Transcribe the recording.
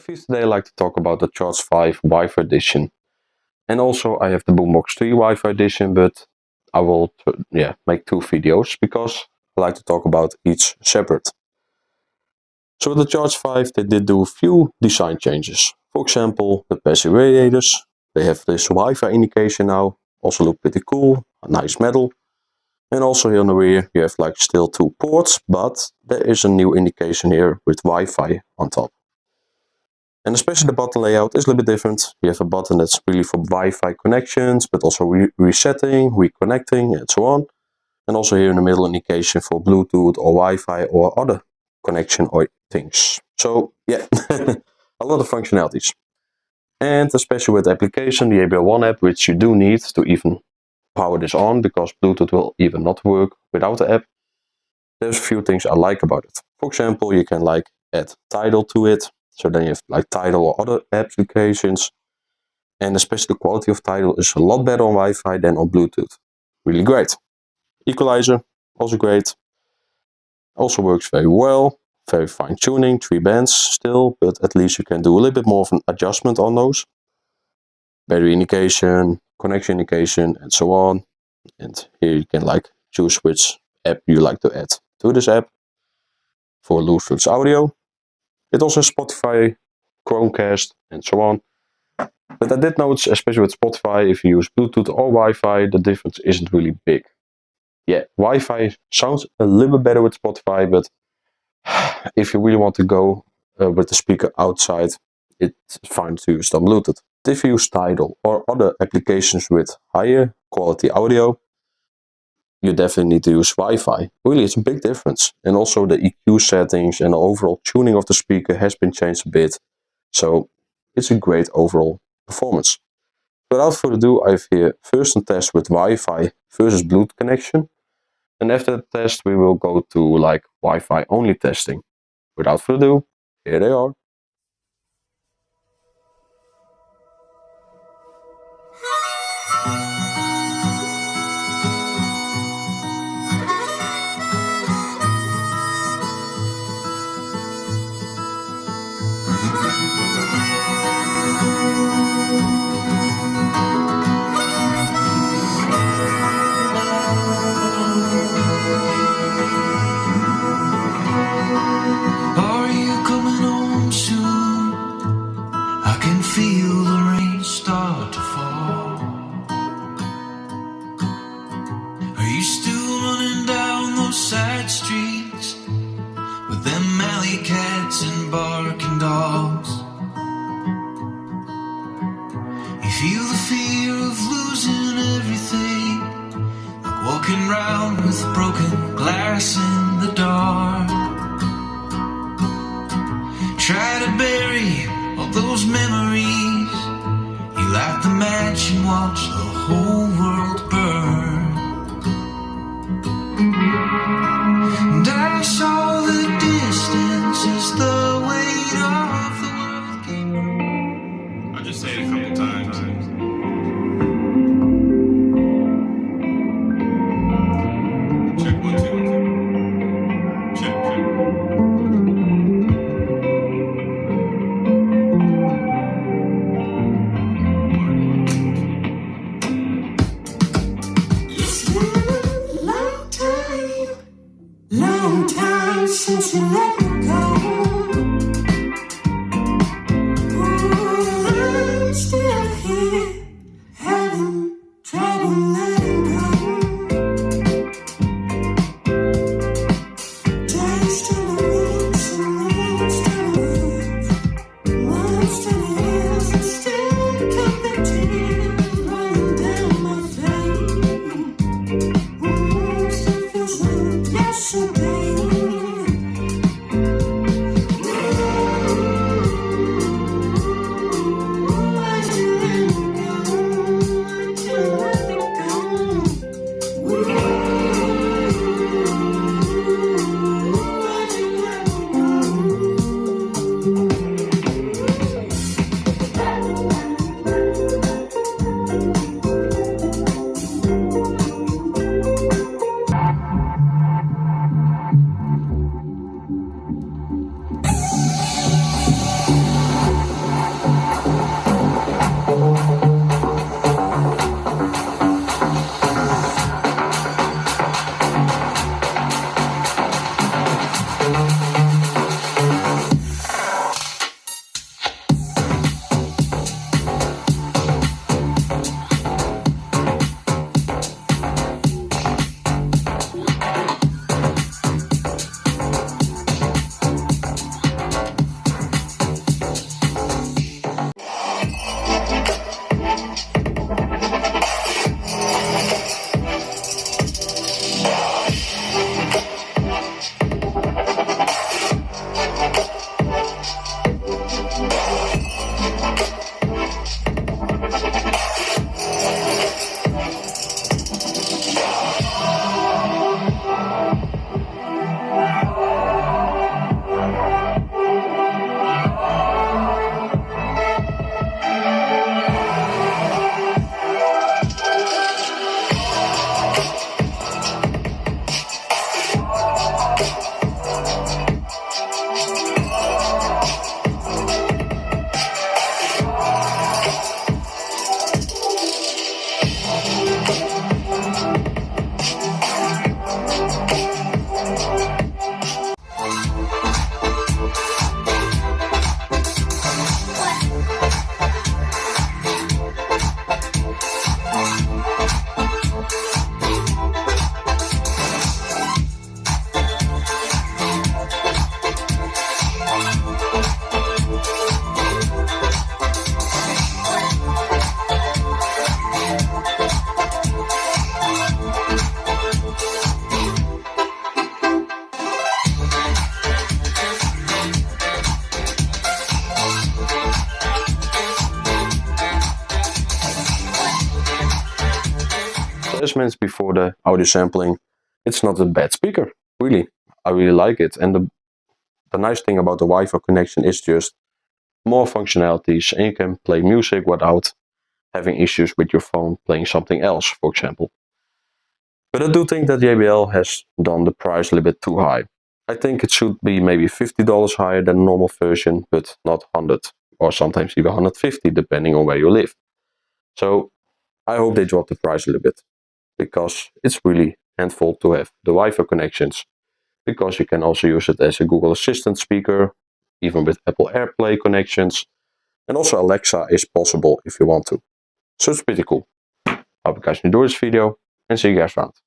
reviews today, I like to talk about the Charge 5 Wi-Fi edition. And also I have the Boombox 3 Wi-Fi edition, but I will make two videos because I like to talk about each separate. So with the Charge 5 they did do a few design changes. For example, the passive radiators, they have this Wi-Fi indication now, also look pretty cool, a nice metal. And also here on the rear you have like still two ports, but there is a new indication here with Wi-Fi on top. And especially the button layout is a little bit different. You have a button that's really for Wi-Fi connections, but also resetting, reconnecting, and so on. And also here in the middle indication for Bluetooth or Wi-Fi or other connection or things. So yeah, a lot of functionalities. And especially with the application, the JBL One app, which you do need to even power this on, because Bluetooth will even not work without the app. There's a few things I like about it. For example, you can like add Tidal to it. So then you have like Tidal or other applications. And especially the quality of Tidal is a lot better on Wi-Fi than on Bluetooth. Really great. Equalizer, also great. Also works very well. Very fine tuning, 3 bands still, but at least you can do a little bit more of an adjustment on those. Battery indication, connection indication, and so on. And here you can like choose which app you like to add to this app. For Bluetooth audio. It also has Spotify, Chromecast, and so on. But I did notice, especially with Spotify, if you use Bluetooth or Wi-Fi, the difference isn't really big. Yeah, Wi-Fi sounds a little bit better with Spotify, but if you really want to go with the speaker outside, it's fine to use on Bluetooth. If you use Tidal or other applications with higher quality audio, you definitely need to use Wi-Fi. Really, it's a big difference. And also the EQ settings and the overall tuning of the speaker has been changed a bit. So it's a great overall performance. Without further ado, I have here first a test with Wi-Fi versus Bluetooth connection. And after the test, we will go to like Wi-Fi only testing. Without further ado, here they are. Are you coming home soon? I can feel the rain start to fall. Are you still running down those side streets with them alley cats and barking dogs? You feel the fear of losing everything, like walking round with broken glass in the dark. Try to bury all those memories. You light the match and watch the whole world burn. And I saw the distance as the weight of the world came. I'll just say it a couple times. Check 1, 2, 1, 2. Check. Long time since you let me go. Oh, I'm still here, having trouble letting go. Days to the weeks and weeks to the months, months to the years, and still keep the tears running down my face. Oh, still feels like yesterday. as mentioned before the audio sampling, it's not a bad speaker, really. I really like it. And the nice thing about the Wi-Fi connection is just more functionalities, and you can play music without having issues with your phone playing something else, for example. But I do think that JBL has done the price a little bit too high. I think it should be maybe $50 higher than the normal version, but not 100 or sometimes even 150 depending on where you live. So I hope they drop the price a little bit, because it's really handful to have the Wi-Fi connections, because you can also use it as a Google Assistant speaker, even with Apple AirPlay connections, and also Alexa is possible if you want to. So it's pretty cool. Hope you guys enjoyed this video and see you guys around.